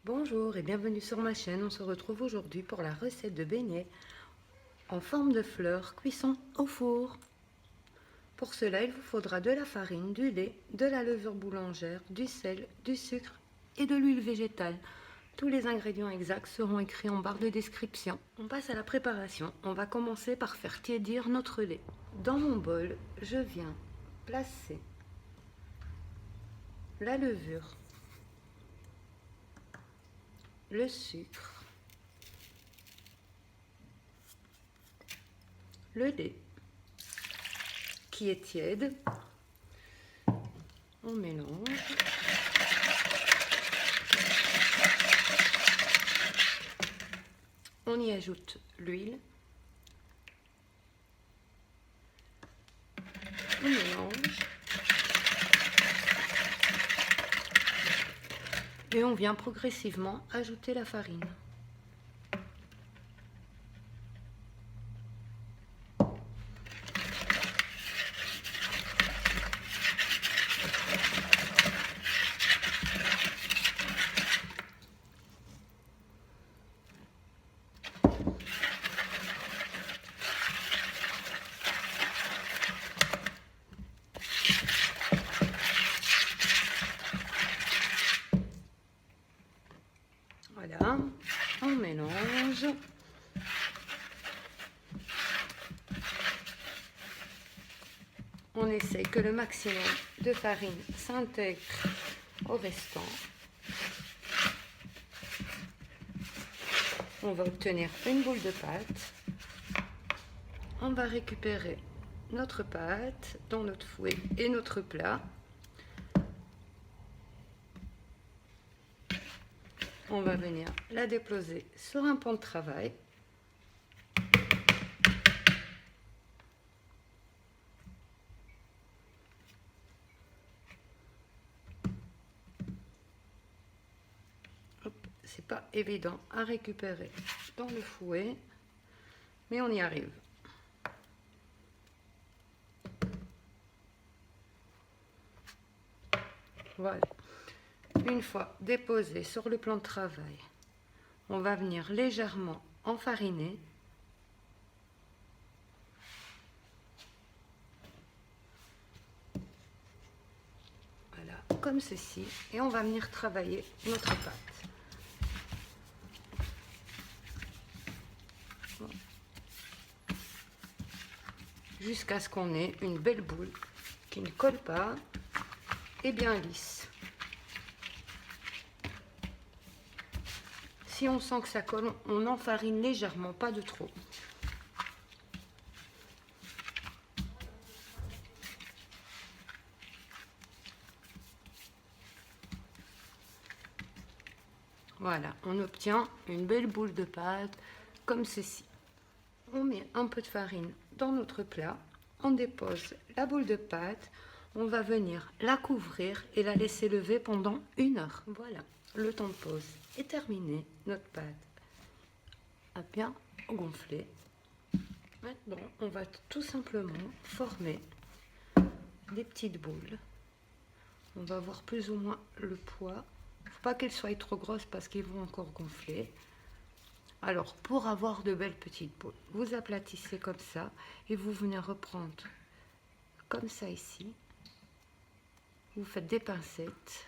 Bonjour et bienvenue sur ma chaîne. On se retrouve aujourd'hui pour la recette de beignets en forme de fleurs cuisson au four. Pour cela, il vous faudra de la farine, du lait, de la levure boulangère, du sel, du sucre et de l'huile végétale. Tous les ingrédients exacts seront écrits en barre de description. On passe à la préparation. On va commencer par faire tiédir notre lait. Dans mon bol, je viens placer la levure, le sucre, le lait qui est tiède. On mélange. On y ajoute l'huile. On mélange. Et on vient progressivement ajouter la farine. Voilà, on mélange. On essaie que le maximum de farine s'intègre au restant. On va obtenir une boule de pâte. On va récupérer notre pâte dans notre fouet et notre plat. On va venir la déposer sur un pan de travail. C'est pas évident à récupérer dans le fouet, mais on y arrive. Voilà. Une fois déposé sur le plan de travail, on va venir légèrement enfariner. Voilà, comme ceci. Et on va venir travailler notre pâte. Jusqu'à ce qu'on ait une belle boule qui ne colle pas et bien lisse. Si on sent que ça colle, on enfarine légèrement, pas de trop. Voilà, on obtient une belle boule de pâte comme ceci. On met un peu de farine dans notre plat, on dépose la boule de pâte, on va venir la couvrir et la laisser lever pendant 1 heure. Voilà, le temps de pause est terminé, notre pâte a bien gonflé. Maintenant, on va tout simplement former des petites boules. On va voir plus ou moins le poids. Il ne faut pas qu'elles soient trop grosses parce qu'ils vont encore gonfler. Alors, pour avoir de belles petites boules, vous aplatissez comme ça et vous venez reprendre comme ça ici. Vous faites des pincettes.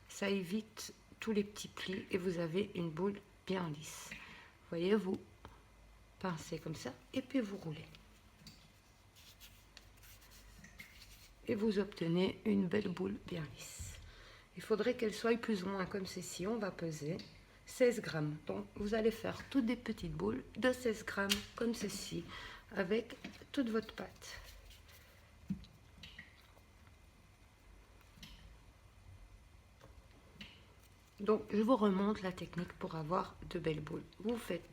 Ça évite tous les petits plis et vous avez une boule bien lisse. Vous voyez, vous pincez comme ça et puis vous roulez. Et vous obtenez une belle boule bien lisse. Il faudrait qu'elle soit plus ou moins comme ceci. On va peser 16 grammes. Donc, vous allez faire toutes des petites boules de 16 grammes comme ceci avec toute votre pâte. Donc, je vous remonte la technique pour avoir de belles boules. Vous faites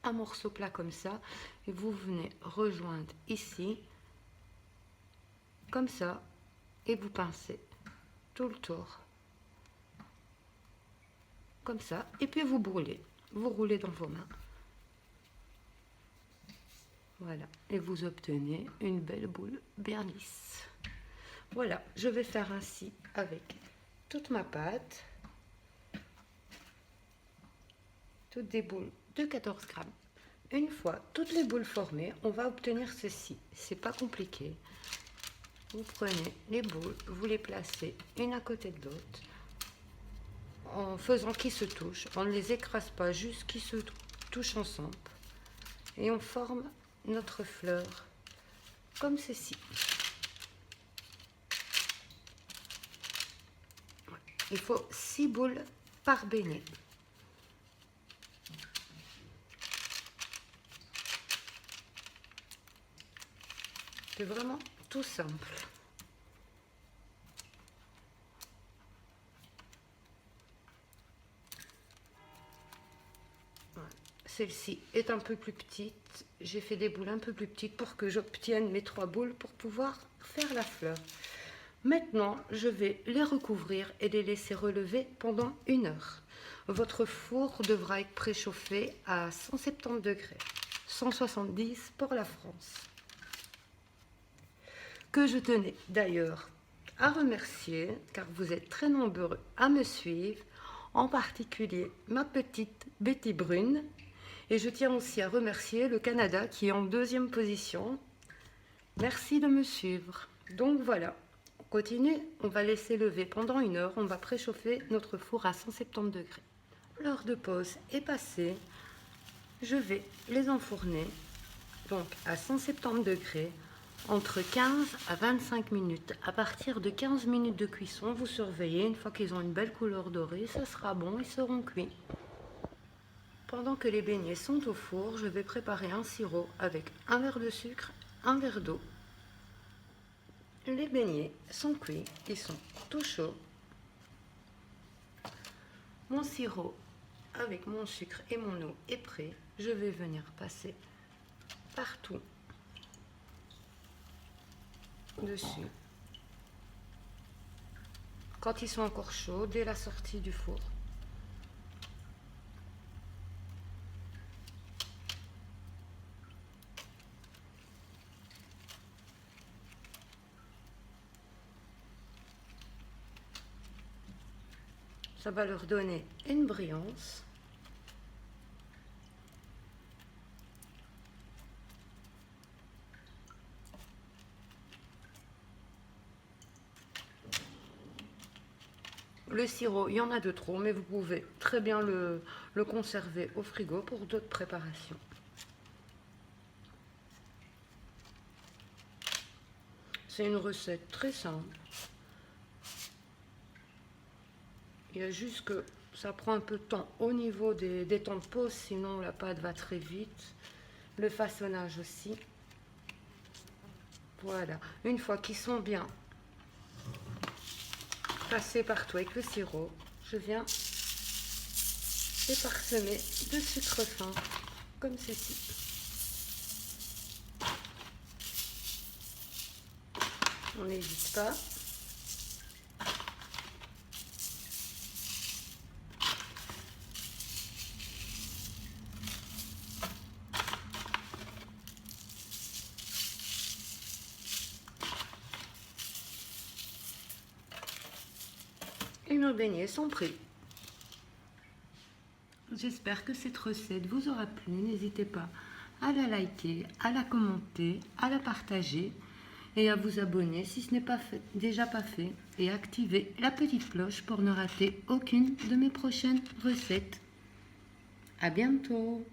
un morceau plat comme ça et vous venez rejoindre ici comme ça et vous pincez tout le tour comme ça et puis vous roulez dans vos mains. Voilà, et vous obtenez une belle boule bien lisse. Voilà, je vais faire ainsi avec toute ma pâte. toutes des boules de 14 grammes. Une fois toutes les boules formées, on va obtenir ceci. C'est pas compliqué. Vous prenez les boules, vous les placez une à côté de l'autre, en faisant qu'ils se touchent. On ne les écrase pas, juste qu'ils se touchent ensemble. Et on forme notre fleur comme ceci. Il faut 6 boules par beignet. C'est vraiment tout simple. Celle-ci est un peu plus petite. J'ai fait des boules un peu plus petites pour que j'obtienne mes 3 boules pour pouvoir faire la fleur. Maintenant, je vais les recouvrir et les laisser relever pendant 1 heure. Votre four devra être préchauffé à 170 degrés, 170 pour la France. Que je tenais d'ailleurs à remercier, car vous êtes très nombreux à me suivre, en particulier ma petite Betty Brune. Et je tiens aussi à remercier le Canada qui est en 2e position. Merci de me suivre. Donc voilà, on continue, on va laisser lever pendant 1 heure, on va préchauffer notre four à 170 degrés. L'heure de pause est passée, je vais les enfourner, donc à 170 degrés, entre 15 à 25 minutes. À partir de 15 minutes de cuisson, vous surveillez, une fois qu'ils ont une belle couleur dorée, ça sera bon, ils seront cuits. Pendant que les beignets sont au four, je vais préparer un sirop avec 1 verre de sucre, 1 verre d'eau. Les beignets sont cuits, ils sont tout chauds. Mon sirop avec mon sucre et mon eau est prêt. Je vais venir passer partout dessus. Quand ils sont encore chauds, dès la sortie du four. Ça va leur donner une brillance. Le sirop, il y en a de trop, mais vous pouvez très bien le conserver au frigo pour d'autres préparations. C'est une recette très simple. Il y a juste que ça prend un peu de temps au niveau des temps de pause, sinon la pâte va très vite. Le façonnage aussi. Voilà. Une fois qu'ils sont bien passés partout avec le sirop, je viens les parsemer de sucre fin, comme ceci. On n'hésite pas. Et nos beignets sont prêts. J'espère que cette recette vous aura plu. N'hésitez pas à la liker, à la commenter, à la partager et à vous abonner si ce n'est pas fait, déjà pas fait, et activer la petite cloche pour ne rater aucune de mes prochaines recettes. À bientôt!